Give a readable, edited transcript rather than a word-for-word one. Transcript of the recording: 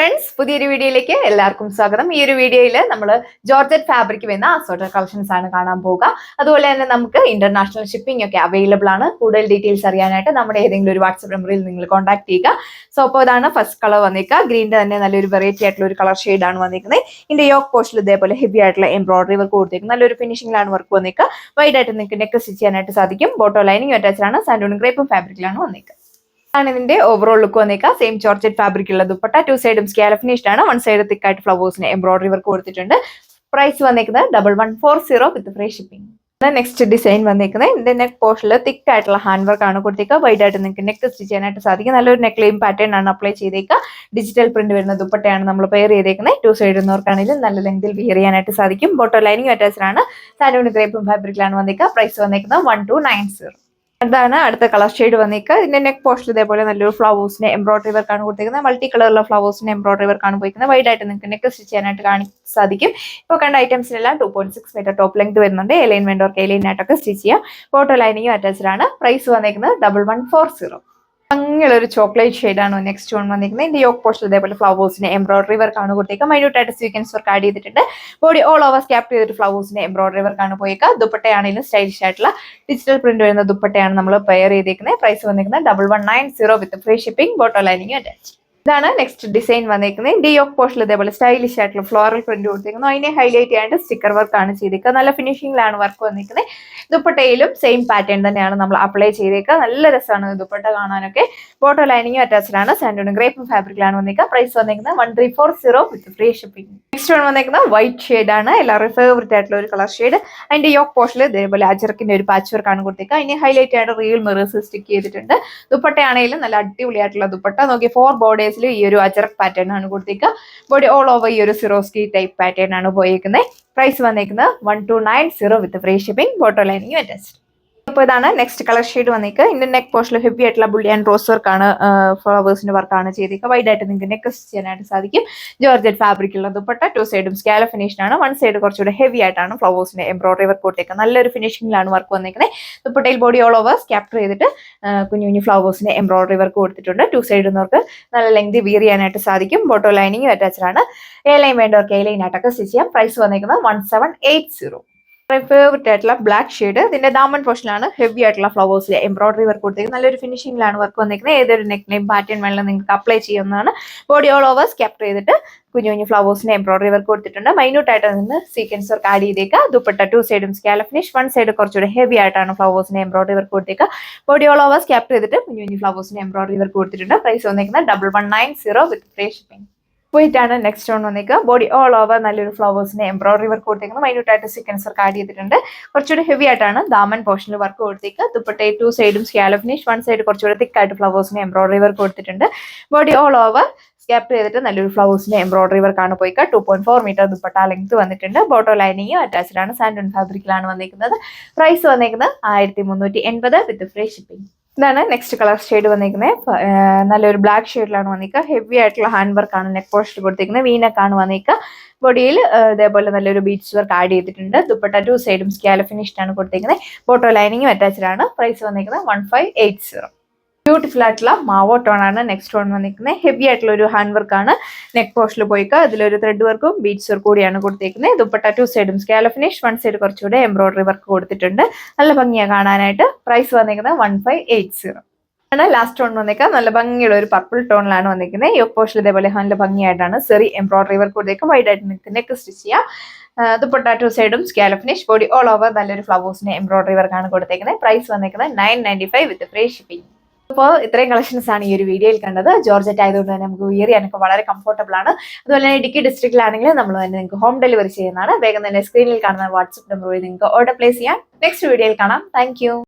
Friends, പുതിയൊരു വീഡിയോയിലേക്ക് എല്ലാവർക്കും സ്വാഗതം. ഈ ഒരു വീഡിയോയിൽ നമ്മൾ ജോർജറ്റ് ഫാബ്രിക് വരുന്ന അസോർട്ടഡ് കളക്ഷൻസ് ആണ് കാണാൻ പോകുക. അതുപോലെ തന്നെ നമുക്ക് ഇന്റർനാഷണൽ ഷിപ്പിംഗ് ഒക്കെ അവൈലബിൾ ആണ്. കൂടുതൽ ഡീറ്റെയിൽസ് അറിയാനായിട്ട് നമ്മുടെ ഏതെങ്കിലും ഒരു വാട്സ്ആപ്പ് നമ്പറിൽ നിങ്ങൾ കോൺടാക്ട് ചെയ്യുക. സോ അപ്പോൾ ഇതാണ് ഫസ്റ്റ് കളർ വന്നിരിക്കുക. ഗ്രീനിന്റെ തന്നെ നല്ലൊരു വെറൈറ്റി ആയിട്ടുള്ള ഒരു കളർ ഷെയ്ഡ് ആണ് വന്നിരിക്കുന്നത്. ഇതിന്റെ യോക്ക് പോസ്റ്റിൽ ഇതേപോലെ ഹെവി ആയിട്ടുള്ള എംബ്രോയിഡറി വർക്ക് കൊടുത്തിരിക്കുന്നത്. നല്ലൊരു ഫിനിഷിംഗിലാണ് വർക്ക് വന്നിരിക്കുക. വൈഡ് ആയിട്ട് നിങ്ങൾക്ക് നെക്ക് സ്റ്റിച്ച് ചെയ്യാനായിട്ട് സാധിക്കും. ബോട്ടോ ലൈനിങ് അറ്റാച്ച്ഡ് ആണ്. സാൻഡൂൺ ക്രേപ്പും ഫാബ്രിക്കിലാണ് വന്നിരിക്കുക. ഇതിന്റെ ഓവറോൾ ലുക്ക് വന്നേക്കാം. സെയിം ജോർജറ്റ് ഫാബ്രിക് ഉള്ള ദുപ്പട്ട, ടു സൈഡും സ്കാലപ്പ് ഫിനിഷ്ഡ് ആണ്. വൺ സൈഡ് തിക്ക് ആയിട്ട് ഫ്ലവേഴ്സിന് എംബ്രോയിഡറി വർക്ക് കൊടുത്തിട്ടുണ്ട്. പ്രൈസ് വന്നേക്കുന്നത് 1140 വിത്ത് ഫ്രീ ഷിപ്പിംഗ്. നെക്സ്റ്റ് ഡിസൈൻ വന്നേക്കുന്നത് ഇതിന്റെ നെക്ക് പോർഷനിൽ തിക്ക് ആയിട്ടുള്ള ഹാൻഡ് വർക്ക് ആണ് കൊടുത്തേക്കുക. വൈഡ് ആയിട്ട് നിങ്ങൾക്ക് നെക്ക് സ്റ്റിച്ച് ചെയ്യാനായിട്ട് സാധിക്കും. നല്ലൊരു നെക്ക് ലൈൻ പാറ്റേൺ ആണ് അപ്ലൈ ചെയ്തേക്കുക. ഡിജിറ്റൽ പ്രിന്റ് വരുന്ന ദുപ്പട്ടയാണ് നമ്മൾ പെയർ ചെയ്തേക്കുന്നത്. ടു സൈഡ് എന്നവർക്കാണെങ്കിലും നല്ല ലെങ്തിൽ വിയർ ചെയ്യാനായിട്ട് സാധിക്കും. ബോട്ടോ ലൈനിങ് അറ്റാച്ച്ഡ് ആണ്. സാൻഡൂൺ ക്രേപ്പും ഫാബ്രിക്കിലാണ് വന്നേക്കുക. പ്രൈസ് വന്നേക്കുന്നത് 1290. അതാണ് അടുത്ത കളർ ഷെയ്ഡ് വന്നേക്കുക. ഇതിന്റെ നെക്ക് പോസ്റ്റിൽ ഇതേപോലെ നല്ലൊരു ഫ്ലവേഴ്സിന് എംബ്രോയിഡറി വർക്ക് ആണ് കൊടുത്തിരിക്കുന്നത്. മൾട്ടി കളറുള്ള ഫ്ലവേഴ്സിന് എംബ്രോയിഡറി വർക്ക് ആണ് പോയിരിക്കുന്നത്. വൈഡ് ആയിട്ട് നിങ്ങൾക്ക് നെക്ക് സ്റ്റിച്ച് ചെയ്യാനായിട്ട് സാധിക്കും. ഇപ്പോൾ കണ്ട ഐറ്റംസിനെല്ലാം 2.6 മീറ്റർ ടോപ്പ് ലെങ്ത് വരുന്നുണ്ട്. എലൈൻ വേണ്ടവർക്ക് എലൈൻ ആയിട്ടൊക്കെ സ്റ്റിച്ച് ചെയ്യാം. ബോട്ടോ ലൈനിങ്ങും അറ്റാച്ച്ഡ് ആണ്. പ്രൈസ് വന്നേക്കുന്നത് 1140. അങ്ങനെയുള്ള ഒരു ചോക്ലേറ്റ് ഷെയ്ഡാണ് നെക്സ്റ്റ് വൺ വന്നിരിക്കുന്നത്. ഇതിന്റെ യോക്ക് പോസ്റ്റിൽ ഇതേപോലെ ഫ്ലവേഴ്സിന് എംബ്രോയിഡറി വർക്ക് ആണ് കൊടുത്തേക്കുക. മൈന്യൂട്ട് ആയിട്ട് സ്വീക്വൻസ് വർക്ക് ആഡ് ചെയ്തിട്ടുണ്ട്. ബോഡി ഓൾ ഓവർ സ്കാപ്പ് ചെയ്തിട്ട് ഫ്ലവേഴ്സിന് എംബ്രോയിഡറി വർക്ക് ആണ് പോയേക്കുക. ദുപ്പട്ടയാണെങ്കിലും സ്റ്റൈലിഷ് ആയിട്ടുള്ള ഡിജിറ്റൽ പ്രിന്റ് വരുന്ന ദുപ്പട്ടയാണ് നമ്മൾ പെയർ ചെയ്തേക്കുന്നത്. പ്രൈസ് വന്നിരിക്കുന്നത് 1190 with free shipping. Bottom lining attach. ഇതാണ് നെക്സ്റ്റ് ഡിസൈൻ വന്നേക്കുന്നത്. ഇതിന്റെ യോക്ക് പോസ്റ്റിൽ ഇതേപോലെ സ്റ്റൈലിഷ് ആയിട്ടുള്ള ഫ്ലോറൽ പ്രിന്റ് കൊടുത്തിരിക്കുന്നു. അതിനെ ഹൈലൈറ്റ് ചെയ്യാണ്ട് സ്റ്റിക്കർ വർക്ക് ആണ് ചെയ്തേക്കുക. നല്ല ഫിനിഷിംഗിലാണ് വർക്ക് വന്നിരിക്കുന്നത്. ദുപ്പട്ടയിലും സെയിം പാറ്റേൺ തന്നെയാണ് നമ്മൾ അപ്ലൈ ചെയ്തേക്കുക. നല്ല രസമാണ് ദുപ്പട്ട കാണാനൊക്കെ. ബോട്ടോ ലൈനിങ്ങും അറ്റാച്ച്ഡ് ആണ്. സാൻഡൂൺ ക്രേപ്പും ഫാബ്രിക്കിലാണ് വന്നിരിക്കുക. പ്രൈസ് വന്നിരിക്കുന്നത് 1340 വിത്ത് ഫ്രീ ഷിപ്പിംഗ്. നെക്സ്റ്റ് വൺ വന്നിരിക്കുന്നത് വൈറ്റ് ഷെയ്ഡ് ആണ്. എല്ലാവരും ഫേവറേറ്റ് ആയിട്ടുള്ള ഒരു കളർ ഷെയ്ഡ്. അതിന്റെ യോക്ക് പോസ്റ്റിൽ ഇതേപോലെ അജർക്കിന്റെ ഒരു പാച്ച് വർക്ക് ആണ് കൊടുത്തേക്കുക. അതിനെ ഹൈലൈറ്റ് ആയിട്ട് റിയൽ മിറേഴ്സ് സ്റ്റിക്ക് ചെയ്തിട്ടുണ്ട്. ദുപ്പട്ടയാണെങ്കിലും നല്ല അടിപൊളിയായിട്ടുള്ള ദുപ്പട്ട. നോക്കി 4 ബോർഡേഴ്സിൽ ഈ ഒരു അജർക്ക് പാറ്റേൺ ആണ് കൊടുത്തേക്കുക. ബോഡി ഓൾ ഓവർ ഈ ഒരു സിറോസ്കി ടൈപ്പ് പാറ്റേൺ ആണ് പോയിരിക്കുന്നത്. പ്രൈസ് വന്നിരിക്കുന്നത് 1290 with free shipping. Bottom lining attached. അപ്പോൾ ഇതാണ് നെക്സ്റ്റ് കളർ ഷെയ്ഡ് വന്നിരിക്കുക. ഇതിന്റെ നെക്ക് പോസ്റ്റിൽ ഹെവി ആയിട്ടുള്ള ബുള്ളിയൻ റോസ് വർക്ക് ആണ്, ഫ്ലവേഴ്സിന്റെ വർക്കാണ് ചെയ്തേക്കുക. വൈഡ് ആയിട്ട് നിങ്ങൾക്ക് നെക്ക് സ്റ്റിച്ച് ചെയ്യാനായിട്ട് സാധിക്കും. ജോർജറ്റ് ഫാബ്രിക് ഉള്ള ദുപ്പട്ട, ടു സൈഡും സ്കാലപ്പ് ഫിനിഷ്ഡ് ആണ്. വൺ സൈഡ് കുറച്ചുകൂടെ ഹെവി ആയിട്ടാണ് ഫ്ലവേഴ്സിന്റെ എംബ്രോയിഡറി വർക്ക് കൊടുത്തേക്കുക. നല്ലൊരു ഫിനിഷിംഗിലാണ് വർക്ക് വന്നിരിക്കുന്നത്. ദുപ്പട്ടയിൽ ബോഡി ഓൾ ഓവർ ക്യാപ്ചർ ചെയ്തിട്ട് കുഞ്ഞു കുഞ്ഞു ഫ്ലവേഴ്സിന്റെ എംബ്രോയിഡറി വർക്ക് കൊടുത്തിട്ടുണ്ട്. ടു സൈഡ് എന്നവർക്ക് നല്ല ലെങ്ത് വിയർ ചെയ്യാനായിട്ട് സാധിക്കും. ബോട്ടോ ലൈനിങ് അറ്റാച്ച്ഡ് ആണ്. എ ലൈൻ വേണ്ടവർക്ക് എ ലൈൻ ആയിട്ടൊക്കെ സ്റ്റിച്ച് ചെയ്യാം. പ്രൈസ് വന്നിരിക്കുന്നത് 1780. ഫേവറേറ്റ് ആയിട്ടുള്ള ബ്ലാക്ക് ഷെയ്ഡ്. ഇതിന്റെ ദാമൻ പോർഷനിലാണ് ഹെവി ആയിട്ടുള്ള ഫ്ലവേഴ്സിലെ എംബ്രോയിഡറി വർക്ക് കൊടുത്തിരിക്കുന്നത്. നല്ലൊരു ഫിനിഷിംഗിലാണ് വർക്ക് വന്നിരിക്കുന്നത്. ഏതൊരു നെക്ക് നെയിം പാറ്റേൺ വേണമെങ്കിലും നിങ്ങൾക്ക് അപ്ലൈ ചെയ്യുന്നതാണ്. ബോഡി ഓൾ ഓവർ ക്യാപ്ചർ ചെയ്തിട്ട് കുഞ്ഞു കുഞ്ഞു ഫ്ലവേഴ്സിന് എംബ്രോയിഡറി വർക്ക് കൊടുത്തിട്ടുണ്ട്. മൈന്യൂട്ട് ആയിട്ട് നിന്ന് സീക്വൻസ് വർക്ക് ആഡ് ചെയ്തേക്കുക. ദുപ്പട്ട ടു സൈഡും സ്കാലപ്പ് ഫിനിഷ്. വൺ സൈഡ് കുറച്ചുകൂടെ ഹെവി ആയിട്ടാണ് ഫ്ലവേഴ്സിന് എംബ്രോയിഡറി വർക്ക് കൊടുത്തേക്കുക. ബോഡി ഓൾ ഓവർ ക്യാപ്ചർ ചെയ്തിട്ട് കുഞ്ഞു കുഞ്ഞു ഫ്ലവേഴ്സിന് എംബ്രോയിഡറി വർക്ക് കൊടുത്തിട്ടുണ്ട്. പ്രൈസ് വന്നിരിക്കുന്നത് 1190 വിത്ത് ഫ്രീ ഷിപ്പിംഗ്. പോയിട്ടാണ് നെക്സ്റ്റ് ഓൺ വന്നേക്കുക. ബോഡി ഓൾ ഓവർ നല്ലൊരു ഫ്ലവേഴ്സിന് എംബ്രോയിഡറി വർക്ക് കൊടുത്തേക്കുന്നത്. മൈന്യൂട്ട് ആയിട്ട് സീക്വൻസ് വർക്ക് ആഡ് ചെയ്തിട്ടുണ്ട്. കുറച്ചുകൂടി ഹെവി ആയിട്ടാണ് ദാമൻ പോർഷനിൽ വർക്ക് കൊടുത്തേക്കുക. ദുപ്പട്ട ടു സൈഡും സ്കാലപ്പ് ഫിനിഷ്. വൺ സൈഡ് കുറച്ചുകൂടി തിക്ക് ആയിട്ട് ഫ്ലവേഴ്സിന് എംബ്രോയിഡറി വർക്ക് കൊടുത്തിട്ടുണ്ട്. ബോഡി ഓൾ ഓവർ സ്കാപ്പ് ചെയ്തിട്ട് നല്ലൊരു ഫ്ലവേഴ്സിന്റെ എംബ്രോയിഡറി വർക്ക് ആണ് പോയിക്കുക. 2.4 മീറ്റർ ദുപ്പട്ട ലെങ്ത് വന്നിട്ടുണ്ട്. ബോട്ടോ ലൈനിങ് അറ്റാച്ച്ഡ് ആണ്. സാൻഡൂൺ ഫാബ്രിക്കിലാണ് വന്നിരിക്കുന്നത്. പ്രൈസ് വന്നിരിക്കുന്നത് 1380 വിത്ത് ഫ്രീ ഷിപ്പിംഗ്. ഇതാണ് നെക്സ്റ്റ് കളർ ഷെയ്ഡ് വന്നിരിക്കുന്നത്. നല്ലൊരു ബ്ലാക്ക് ഷെയ്ഡിലാണ് വന്നിരിക്കുക. ഹെവി ആയിട്ടുള്ള ഹാൻഡ് വർക്ക് ആണ് നെക്ക് പോസ്റ്റിൽ കൊടുത്തിരിക്കുന്നത്. വീനക്ക് ആണ് വന്നിരിക്കുക. ബോഡിയിൽ ഇതേപോലെ നല്ലൊരു ബീഡ്സ് വർക്ക് ആഡ് ചെയ്തിട്ടുണ്ട്. ദുപ്പട്ട ടു സൈഡും സ്കാലപ്പ് ഫിനിഷ്ഡ് ആണ് കൊടുത്തിരിക്കുന്നത്. ബോട്ടോ ലൈനിങ്ങും അറ്റാച്ച്ഡ് ആണ്. പ്രൈസ് വന്നിരിക്കുന്നത് 1580. ബ്യൂട്ടിഫുൾ ആയിട്ടുള്ള മാവോ ടോൺ ആണ് നെക്സ്റ്റ് ടോൺ വന്നിരിക്കുന്നത്. ഹെവി ആയിട്ടുള്ള ഒരു ഹാൻഡ് വർക്ക് ആണ് നെക്ക് പോസ്റ്റിൽ പോയിക്കുക. അതിലൊരു ത്രെഡ് വർക്കും ബീഡ്സ് വർക്ക് കൂടിയാണ് കൊടുത്തിരിക്കുന്നത്. ദുപ്പട്ട ടു സൈഡും സ്കാലപ്പ് ഫിനിഷ്. വൺ സൈഡ് കുറച്ചുകൂടെ എംബ്രോയിഡറി വർക്ക് കൊടുത്തിട്ടുണ്ട്. നല്ല ഭംഗിയാണ് കാണാനായിട്ട്. പ്രൈസ് വന്നിരിക്കുന്നത് 1580. ലാസ്റ്റ് ടോൺ വന്നേക്കാം. നല്ല ഭംഗിയുള്ള ഒരു പർപ്പിൾ ടോണിലാണ് വന്നിരിക്കുന്നത്. യോക്ക് പോസ്റ്റിൽ ഇതേപോലെ നല്ല ഭംഗിയായിട്ടാണ് സെറി എംബ്രോയിഡറി വർക്ക് കൊടുത്തേക്കും. വൈഡ് ആയിട്ട് നിങ്ങൾക്ക് നെക്ക് സ്റ്റിച്ച് ചെയ്യാം. ദുപ്പട്ട ടു സൈഡും scallop finish. Body all over നല്ലൊരു ഫ്ലവേഴ്സിന് എംബ്രോയിഡറി വർക്കാണ് കൊടുത്തേക്കുന്നത്. പ്രൈസ് വന്നിരിക്കുന്നത് 995 വിത്ത് ഫ്രീ ഷിപ്പിംഗ്. അപ്പോൾ ഇത്രയും കളക്ഷൻസ് ആണ് ഈ ഒരു വീഡിയോയിൽ കണ്ടത്. ജോർജറ്റ് ആയതുകൊണ്ട് തന്നെ നമുക്ക് വിയർ ചെയ്യാനൊക്കെ വളരെ കംഫർട്ടബിൾ ആണ്. അതുപോലെ തന്നെ ഇടുക്കി ഡിസ്ട്രിക്റ്റിലാണെങ്കിൽ നമ്മൾ തന്നെ നിങ്ങൾക്ക് ഹോം ഡെലിവറി ചെയ്യുന്നതാണ്. വേഗം തന്നെ സ്ക്രീനിൽ കാണുന്ന വാട്സ്ആപ്പ് നമ്പർ വഴി നിങ്ങൾക്ക് ഓർഡർ പ്ലേസ് ചെയ്യാം. നെക്സ്റ്റ് വീഡിയോയിൽ കാണാം. താങ്ക്